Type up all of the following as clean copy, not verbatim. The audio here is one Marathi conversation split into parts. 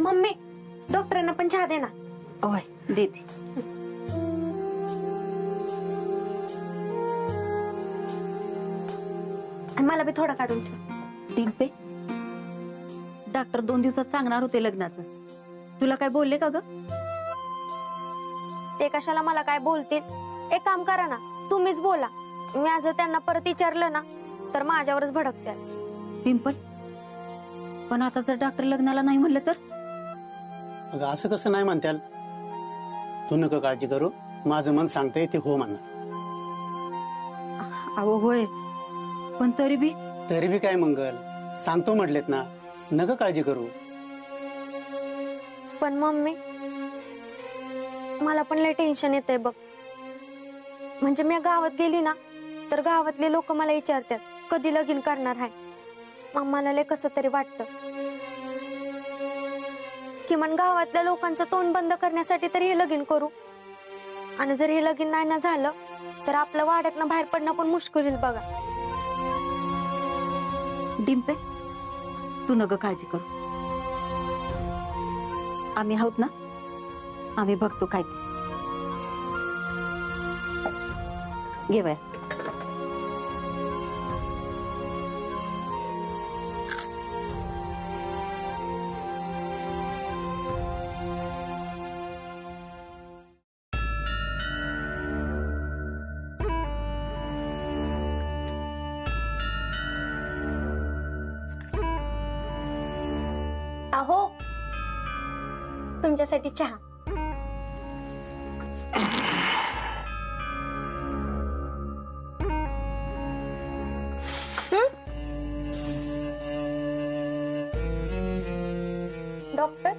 मम्मी डॉक्टरांना पण चहा दे ना. ओय देते. आणि मला बी थोडा काढून ठेव. डिंपे, डॉक्टर 2 दिवसात सांगणार होते लग्नाचं. तुला काय बोलले का ग? ते कशाला मला काय बोलतील. एक काम करा ना, तुम्हीच बोला. मी आज त्यांना परत विचारलं ना तर माझ्यावरच भडकत्याल. डिंपल, पण आता जर डॉक्टर लग्नाला नाही म्हणलं तर? अगं असं कसं नाही म्हणत्याल. तू नको काळजी करू, माझं मन सांगतंय ते हो म्हणणार. अहो होय, पण तरी बी काय मंगल, सांगतो म्हटलेत ना, नका काळजी करू. पण मम्मी मला पण लय टेन्शन येतंय बघ. म्हणजे मी गावात गेली ना तर गावातले लोक मला विचारतात कधी लगीन करणार आहे. मम्माला लय कसं तरी वाटतं. किमान गावातल्या लोकांचं तोंड बंद करण्यासाठी तरी हे लगीन करू. आणि जर हे लगीन नाही ना झालं तर आपलं वाड्यातनं बाहेर पडणं पण मुश्किल होईल बघा. डिंपे, तू नका काळजी करू. आम्ही आहोत ना, आम्ही बघतो काय ते. घे बाया. अहो तुमच्यासाठी चहा. डॉक्टर,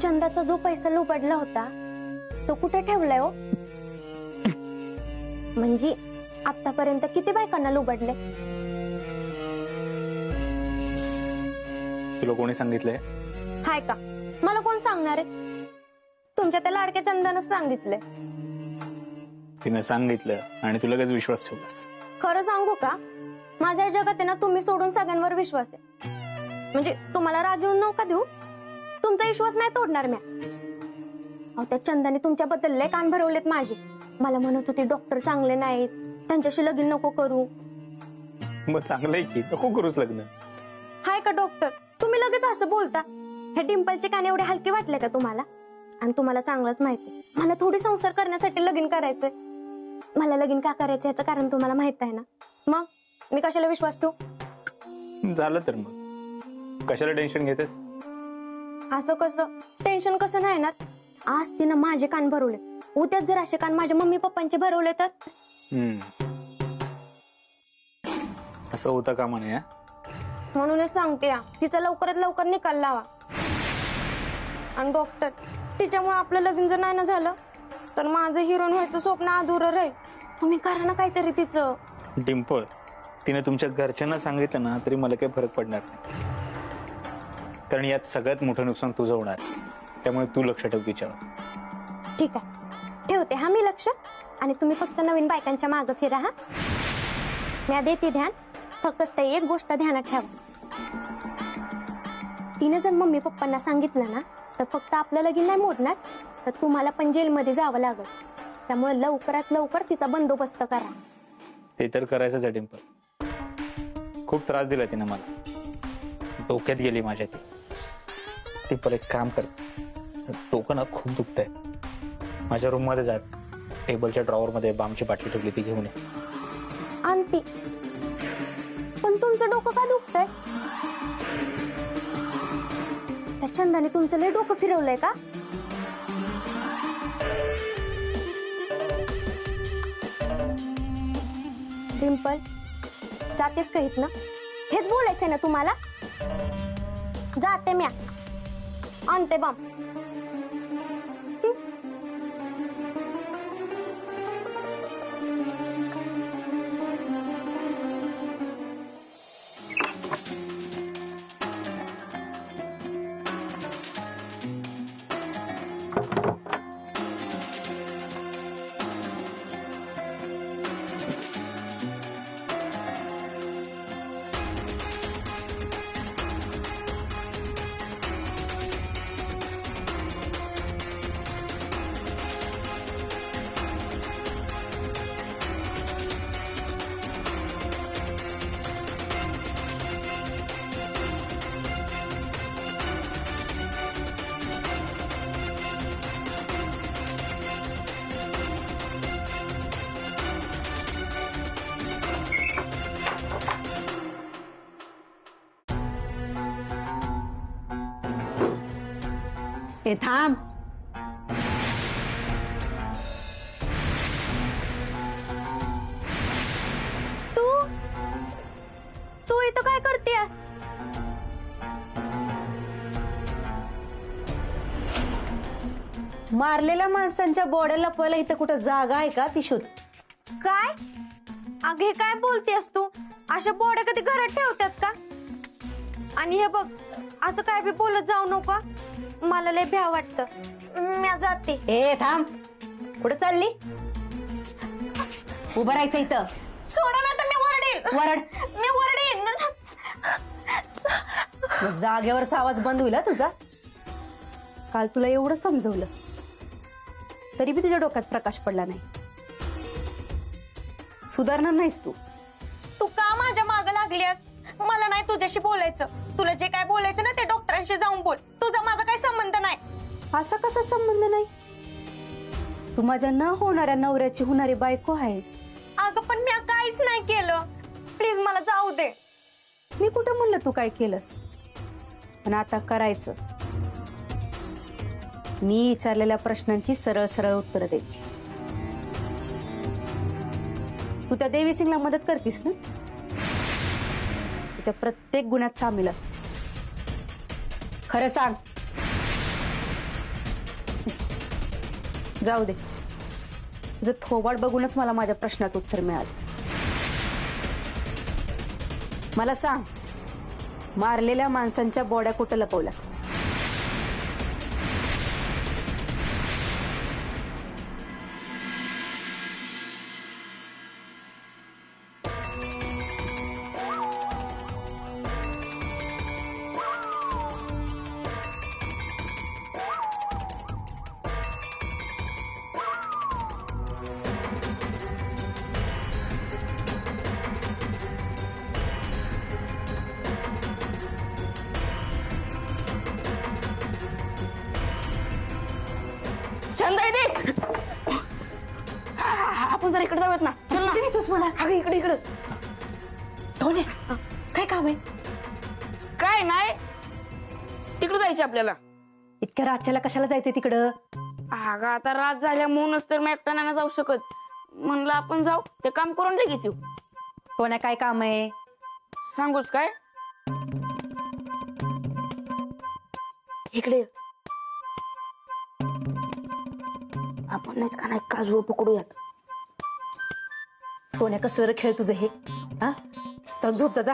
चंदाचा जो पैसा लुबाडला होता तो कुठे ठेवलाय हो? म्हणजे आतापर्यंत किती बायकांना लुबाडले? तुला कोणी सांगितलंय? हाय का? मला कोण सांगणार आहे? तुमच्या त्या लाडक्या चंदानच सांगितलंय. तिने सांगितलं आणि तू लगेच विश्वास ठेवलास. खरं सांगू का, माझ्या या जगात आहे ना तुम्ही सोडून सगळ्यांवर विश्वास आहे. म्हणजे तुम्हाला राग येऊन नका देऊ, तुमचा विश्वास नाही तोडणार मी. अहो त्या चंदाने तुमच्याबद्दल लय कान भरवलेत माझे. मला म्हणत होती डॉक्टर चांगले नाहीत, त्यांच्याशी लगीन नको करू. मग चांगलंय की, नको करूच लग्न. हाय का डॉक्टर, तुम्ही लगेच असं बोलता. हे डिंपलचे कान एवढे हलके वाटले का तुम्हाला? आणि तुम्हाला चांगलंच माहिती मला थोडी संसार करण्यासाठी लगीन करायचंय. मला लगीन का करायचं याचं कारण तुम्हाला माहित आहे ना. मग मी कशाला विश्वास ठेवू? झालं तर मग कशाला टेन्शन घेतेस? असं कसं टेन्शन कसं नाही येणार? आज तिनं माझे कान भरवले, उद्याच जर असे कान माझ्या मम्मी पप्पांचे भरवले तर? असं होतं का म्हणे? म्हणूनच सांगते या, तिचा लवकरात लवकर निकाल लावा. आणि डॉक्टर, तिच्यामुळे आपलं लगीन जर नाही ना झालं तर माझं हिरोईन व्हायचं स्वप्न अधुरं राहील. तुम्ही करा ना काहीतरी तिचं. डिंपल, तिने तुमच्या घरच्यांना सांगितलं ना तरी मला काही फरक पडणार नाही. कारण यात सगळ्यात मोठं नुकसान तुझं होणार. त्यामुळे तू लक्ष ठेव तिच्यावर. ठीक आहे, ठेवते हा मी लक्ष. आणि तुम्ही फक्त नवीन बायकांच्या मागं फिरा हा. मी देते ध्यान. फक्त ते एक गोष्ट ध्यानात ठेवा, तिने जर मम्मी पप्पांना सांगितलं ना तर फक्त आपलं लगीन नाही मोडणार, तर तुम्हाला पण जेलमध्ये जावं लागल. त्यामुळे लवकरात लवकर तिचा बंदोबस्त करा. ते तर करायचंच आहे डिंपल. खूप त्रास दिला तिने मला, डोक्यात गेली माझ्या ती. डिंपल एक काम कर, डोकं ना खूप दुखतंय. माझ्या रूम मध्ये जा, टेबलच्या ड्रॉवर मध्ये बामची बाटली ठेवली, ती घेऊन ये. आणती. पण तुमचं डोकं का दुखतंय? त्या चंदाने तुमचं लय डोकं फिरवलंय का? डिंपल, जातेस का इथनं? हेच बोलायचंय ना तुम्हाला? जाते म्या, आणते बाम. ए थांब. तू तू इथं काय करतेस? मारलेल्या माणसांच्या बॉड्या लपवायला इथं कुठं जागा आहे का ती शोध. काय अगं हे काय बोलतेस तू? अशा बोड्या कधी घरात ठेवतात का? आणि हे बघ असं काय बी बोलत जाऊ नका, मला लय भ्या वाटतं. मी जाते. ए थांब. कुठं चालली? उभं राहायचं इथं. सोडा ना तर मी वरडेल. वरड. मी वरडेल. जागेवरचा आवाज बंद होईल हा तुझा. काल तुला एवढं समजवलं तरी बी तुझ्या डोक्यात प्रकाश पडला नाही. सुधारणार नाहीस तू. तू का माझ्या मागं लागलीस? मला नाही तुझ्याशी बोलायचं. तुला जे काय बोलायचं ना ते डॉक्टरांशी जाऊन बोल. तुझा माझा काही संबंध नाही. असा कसा संबंध नाही? तू माझ्या न होणाऱ्या नवऱ्याची होणारी बायको आहेस. अगं पण मी काहीच नाही केलं. प्लीज मला जाऊ दे. मी कुठं म्हणलं तू काय केलंस, पण आता करायचं. मी विचारलेल्या प्रश्नांची सरळ सरळ उत्तरं द्यायची. तू त्या देवी सिंगला मदत करतीस ना, तिच्या प्रत्येक गुन्ह्यात सामील असतीस. खरं सांग. जाऊ दे, तुझं थोबाड बघूनच मला माझ्या प्रश्नाचं उत्तर मिळालं. मला सांग, मारलेल्या माणसांच्या बॉड्या कुठं लपवल्यात? आपण जर इकडे जाऊयात ना. चल ना. तूच मला. अगं इकडे इकडे. काय काम आहे? काय नाही, तिकडे जायचे आपल्याला. इतक्या रातच्याला कशाला जायचंय तिकडं? अगं आता रात झाल्या म्हणूनच तर मी एकटा नाही जाऊ शकत. म्हणलं आपण जाऊ, ते काम करून लगेच येऊ. कोणा काय काम आहे? सांगूच काय? इकडे आपण नाहीत का नाही काजू पकडूयात. कोण्या कसं खेळ तुझं हे? हा, तर झोप जा.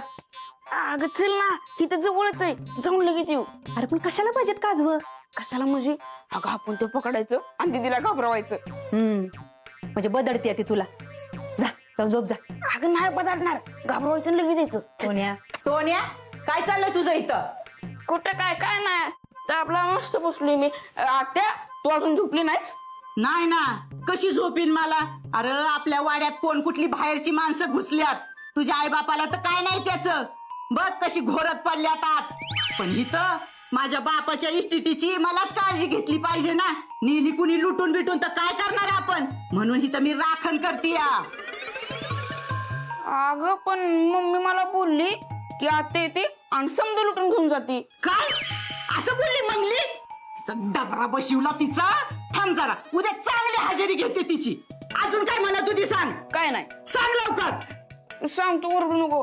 अगं चल ना, तिथे जवळच आहे, जाऊन लगेच येऊ. अरे पण कशाला पाहिजेत काजवं? कशाला म्हणजे? अगं आपण ते पकडायचं आणि दीदीला घाबरवायचं. म्हणजे बदडते ती तुला. जा, जाऊन झोप जा. अगं नाही बदलणार, घाबरवायचं आणि लगेच यायचं. टोन्या, काय चाललंय तुझं इथं? कुठं काय काय नाही, तर आपला मस्त बसलोय मी. आत्या तू अजून झोपली नाहीस? नाही ना, कशी झोपीन मला? अरे आपल्या वाड्यात कोण कुठली बाहेरची माणसं घुसल्यात. तुझ्या आई बापाला तर काय नाही त्याचं. बघ कशी घोरत पडल्यात आत. पण इथं माझ्या बापाच्या इस्टेटीची मलाच काळजी घेतली पाहिजे ना. नेली कुणी लुटून बिटून तर काय करणार आपण? म्हणून इथं मी राखण करतीय. अगं पण मम्मी मला बोलली की आत्या येते आणि समजा लुटून घेऊन जाते. काय असं बोलली मंगली? डबरा बशिवला तिचा. थांब जरा, उद्या चांगली हजेरी घेते तिची. अजून काय म्हणत होती सांग. काय नाही सांग लवकर. सांगतो, ओरडू नको.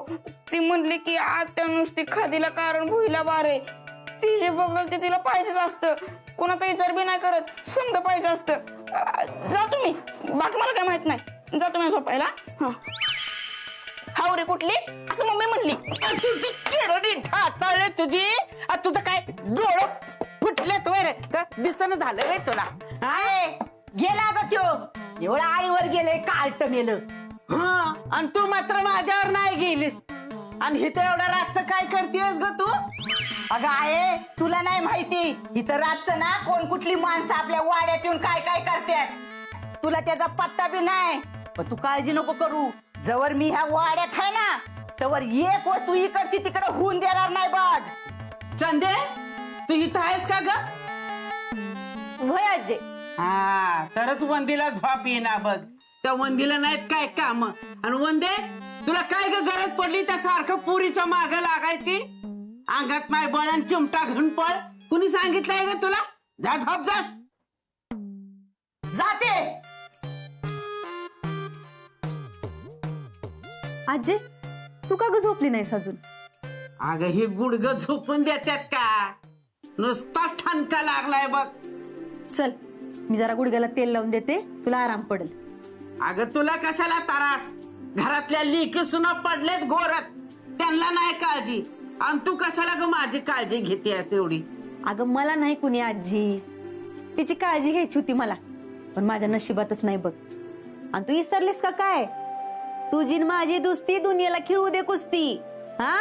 ती म्हणली की आत्या नुसती खादीला कारण भुईला बारे. ती जे बघल ते तिला पाहिजेच असतं. कोणाचा विचार बी नाही करत, समजा पाहिजे असतं. जातो मी, बाकी मला काय माहित नाही. जातो मी झोपायला. हाव रे कुठली असं मम्मी म्हणली. तुझी केरडी ढाचाळले तुझी. तुझं काय डोळं फुटलेत वर दिसन झालं रे तुला. गेला ग त्यो. एवढं आईवर गेले कार्ट मेलं. हा, आणि तू मात्र माझ्यावर नाही गेलीस. आणि इथं एवढं रातचं काय करतेस ग तू? अगं आहे, तुला नाही माहिती इथं रातचं ना कोण कुठली माणसं आपल्या वाड्यात येऊन काय काय करतात. तुला त्याचा पत्ता बी नाही. पण तू काळजी नको करू. जवळ मी ह्या वाड्यात आहे ना, तवर एक वस्तू इकडची तिकडे होऊन देणार नाही बघ. चंदे, तू इथं आहेस का ग? होय आजे. हा, तरच वंदीला झोप येईना बघ. त्या वंदीला नाहीत काय काम. आणि वंदे, तुला काय ग गरज पडली त्या सारखं पुरीच्या माग लागायची? अंगात नाही बळ आणि चिमटा घेऊन पळ. कुणी सांगितलंय ग तुला? जा झोप जास जाते. आजी तू का ग झोपली नाहीस अजून? अगं ही गुडग झोपून देतात का? नुसता ठणका लागलाय बघ. चल मी जरा गुडघ्याला तेल लावून देते, तुला आराम पडेल. अगं तुला कशाला त्रास? घरातल्या लेकी सुना पडलेत गोरत, त्यांना नाही काळजी, आणि तू कशाला ग माझी काळजी घेतेस एवढी? अगं मला नाही कुणी आजी, तिची काळजी घ्यायची होती मला, पण माझ्या नशिबातच नाही बघ. आणि तू विसरलीस का काय? तुझी न माझी दुस्ती दुनियेला खेळू दे कुस्ती. हा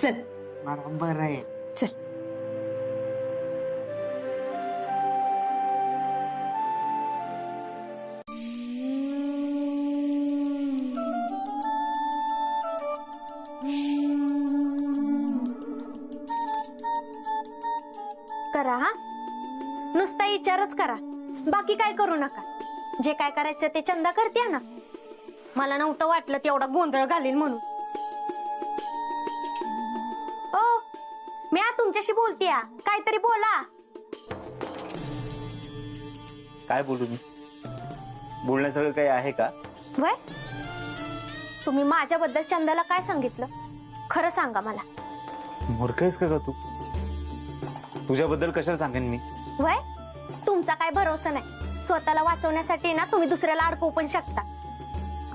चल बरोबर आहे. चल. करा हा, नुसता विचारच करा, बाकी काय करू नका. जे काय करायचं ते चंदा करते ना. मला नव्हतं वाटलं तेवढा गोंधळ घालील म्हणून. ओ मी तुमच्याशी बोलते, काहीतरी बोला. काय बोलू मी? बोलण्यासारखं काही आहे का? वय तुम्ही माझ्याबद्दल चंदाला काय सांगितलं? खरं सांगा मला. मूर्ख आहेस का तू? तुझ्याबद्दल कशाला सांगेन मी? वय तुमचा काय भरोसा नाही. स्वतःला वाचवण्यासाठी ना तुम्ही दुसऱ्याला अडकवू पण शकता.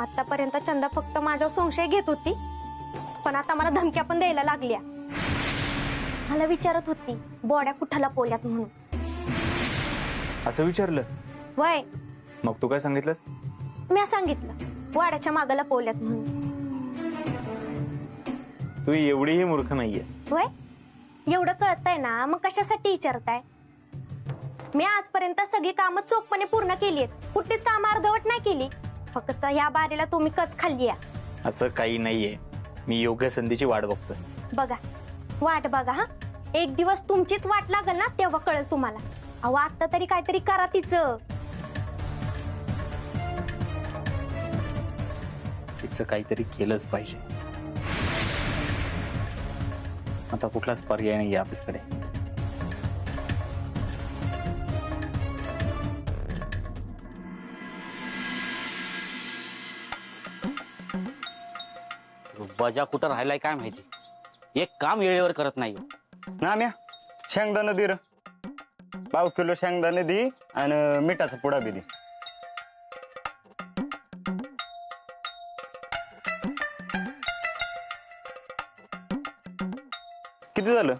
आतापर्यंत चंदा फक्त माझ्यावर संशय घेत होती, पण आता मला धमक्या पण द्यायला लागल्या. मला विचारत होती बॉड्या कुठाला पोल्यात म्हणून. असं विचारलं? वय मग तू काय सांगितलंस? मी सांगितलं वाड्याच्या मागाला पोल्यात म्हणून. तू एवढीही मूर्ख नाहीयेस. वय एवढं कळतंय ना, मग कशासाठी विचारताय? मी आजपर्यंत सगळी कामं चोखपणे पूर्ण केली आहेत, कुठलीच कामं अर्धवट नाही केली. फक्त या बारीला तुम्ही कच खाल्ली आहे. असं काही नाहीये, मी योग्य संधीची वाट बघतोय. बघा वाट बघा हा, एक दिवस तुमचीच वाट लागल ना, तेव्हा कळेल तुम्हाला. अहो आता तरी काहीतरी करा तिचं. तिचं काहीतरी केलंच पाहिजे. आता कुठलाच पर्याय नाहीये आपल्याकडे. बजा कुठं राहिलाय काय माहिती. एक काम वेळेवर करत नाही. ना म्या शेंगदाणा दे र, 1/2 किलो शेंगदाणे दे आणि मिठाचा पुडा बी दे. किती झालं?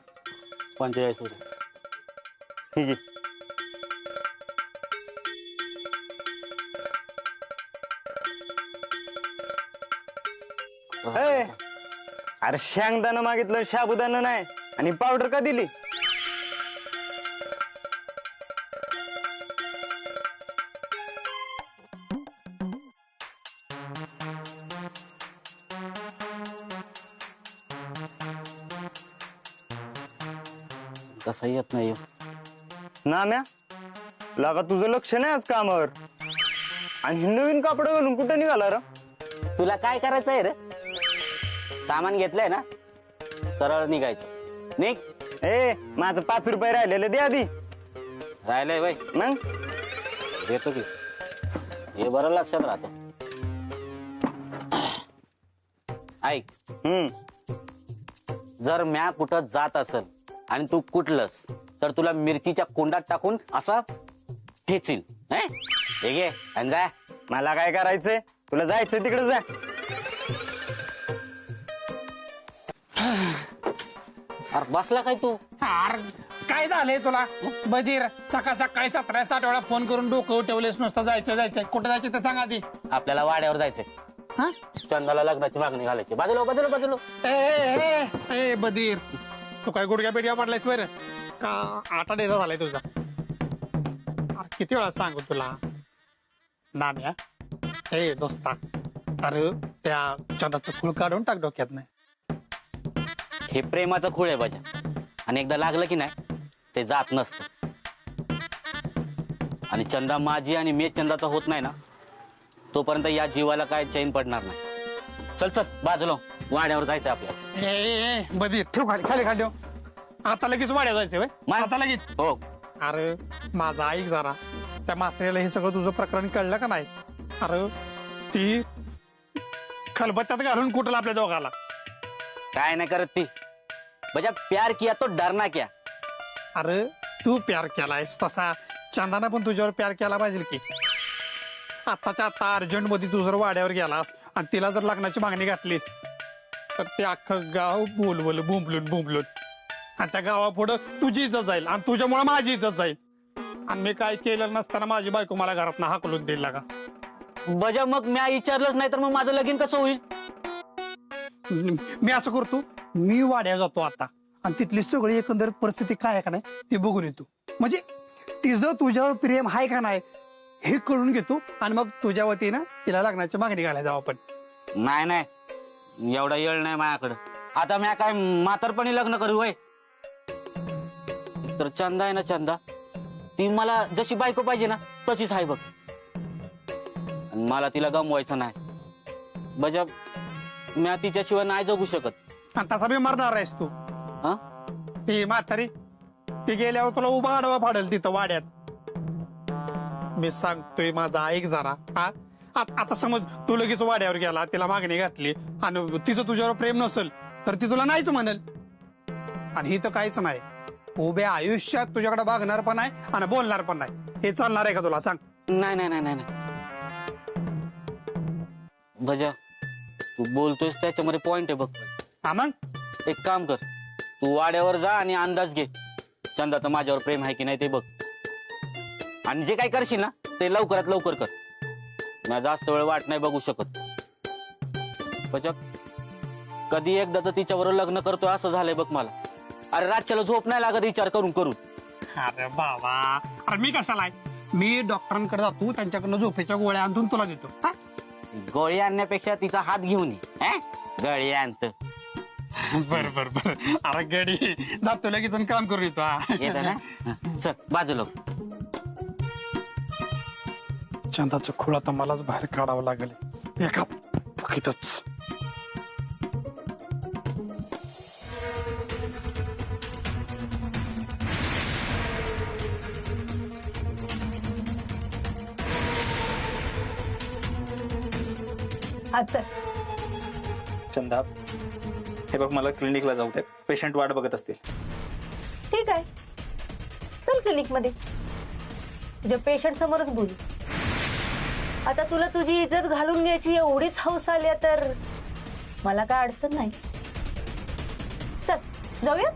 45 रुपये. ठीक आहे. ए, अरे शेंगदाणा मागितलं, शाबुदाणा नाही. आणि पावडर का दिली? कसं येत नाही. ना म्या लागा तुझं लक्ष नाही आज कामावर. आणि ही नवीन कापड घालून कुठं निघाला र? तुला काय करायचंय रे? सामान घेतलंय ना, सरळ निघायचं. निघ. ए माझं 5 रुपये राहिलेलं दे आधी. राहिलंय वय मग येतो की. हे बरं लक्षात राहतं. ऐक, जर म्या कुठं जात असेल आणि तू कुठलंस तर तुला मिरचीच्या कोंडात टाकून असा ठेचील. हे घे आणि जा. मला काय करायचंय? तुला जायचं तिकडे जा. अरे बसला काय तू? अरे काय झालंय तुला बधीर? सकाळ सकाळी 17-60 वेळा फोन करून डोकं ठेवलेस नुसतं. जायचं कुठं जायचं ते सांग आधी. आपल्याला वाड्यावर जायचंय. हा? चंदाला लग्नाची मागणी घालायची. बाजूला. ए बधीर, तू काय गुडघ्या पेडघ्या पडलायस वर का? आटा डेरा झालाय तुझा. अरे किती वेळा सांगू तुला नाम्या. ए दोस्ता, अरे त्या चंदाचं खूळ काढून टाक डोक्यात. नाही हे प्रेमाचं खूळ आहे बजा, आणि एकदा लागलं की नाही ते जात नसतं. आणि चंदा माझी आणि मी चंदाचा होत नाही ना, तोपर्यंत या जीवाला काय चैन पडणार नाही. चल बाजूला, वाड्यावर जायचं आपल्याला. ए बधीर ठेव खाली ठेव. आता लगेच वाड्या जायचं मग? आता लगेच. हो. अरे माझा ऐक जरा, त्या म्हात्रेला हे सगळं तुझं प्रकरण कळलं का नाही? अरे ती खलबत्त्यात घालून कुठलं आपल्या दोघाला. काय नाही करत ती. बजा प्यार किया तो डरना क्या. अरे तू प्यार केलायस तसा चंदाना पण तुझ्यावर प्यार केला पाहिजे की. आत्ताच्या आता अर्जंट मध्ये तू जर वाड्यावर गेलास आणि तिला जर लग्नाची मागणी घातलीस तर ते अख्खं गाव बोलवलं बुंबलून आणि त्या गावापुढं तुझी इज्जत जाईल आणि तुझ्यामुळे माझी इज्जत जाईल. आणि मी काय केलं नसताना माझी बायको मला घरात हाकलून देईल लागा. बजा मग मी विचारलंच नाही तर मग माझं लगीन कसं होईल? मी असं करतो, मी वाड्यावर जातो आता आणि तिथली सगळी एकंदरीत परिस्थिती काय आहे का नाही ते बघून येतो. म्हणजे तिचं तुझ्यावर प्रेम आहे का नाही हे कळून घेतो आणि मग तुझ्या वतीनं तिला लग्नाची मागणी घालायला जाऊ आपण. नाही एवढा येळ नाही माझ्याकडं. आता मी काय म्हातारपणी लग्न करू वय? तर चंदा आहे ना, चंदा ती मला जशी बायको पाहिजे ना तशीच आहे बघ. आणि मला तिला गमवायचं नाही. बजा मी तिच्याशिवाय नाही जगू शकत. आणि तसा बी मरणार आहेस तू. हा? ती म्हातारी ती गेल्यावर तुला उभा आडवा फाडेल तिथं वाड्यात. मी सांगतोय माझा ऐक जरा. हा आता समज तू लगेच वाड्यावर गेला, तिला मागणी घातली आणि तिचं तुझ्यावर प्रेम नसेल तर ती तुला नाहीच म्हणेल. आणि ही तर काहीच नाही, उभ्या आयुष्यात तुझ्याकडे बघणार पण आहे आणि बोलणार पण नाही. हे चालणार आहे का तुला? सांग. नाही नाही नाही नाही बजा तू बोलतोयस त्याच्यामध्ये पॉइंट आहे बघ. हा मग एक काम कर, तू वाड्यावर जा आणि अंदाज घे चंदाचं माझ्यावर प्रेम आहे की नाही ते बघ. आणि जे काय करशील ना ते लवकरात लवकर कर. मी जास्त वेळ वाट नाही बघू शकत. बजा कधी एकदा तर तिच्याबरोबर लग्न करतोय असं झालंय बघ मला. अरे रातच्याला झोप नाही लागत विचार करून करून. अरे बाबा, अरे मी कशाला आहे, मी डॉक्टरांकडे जातो, त्यांच्याकडनं झोपेच्या गोळ्या आणून तुला देतो. हा? गोळी आणण्यापेक्षा तिचा हात घेऊन ये. गळी आणत बर बर बर. अरे गडी जातो लगेच आणि काम करून येतो. हा. येत ना. चल बाजूला. चंदाचं खूळ आता मलाच बाहेर काढावं लागेल एका फुकीतच. अच्छा चंदा हे बघ, मला क्लिनिकला जाऊ दे. पेशंट वाट बघत असतील. ठीक आहे, चल क्लिनिक मध्ये. तुझ्या पेशंट समोरच बोलू. आता तुला तुझी इज्जत घालून घ्यायची एवढीच हौस आली तर मला काय अडचण नाही. चल जाऊया.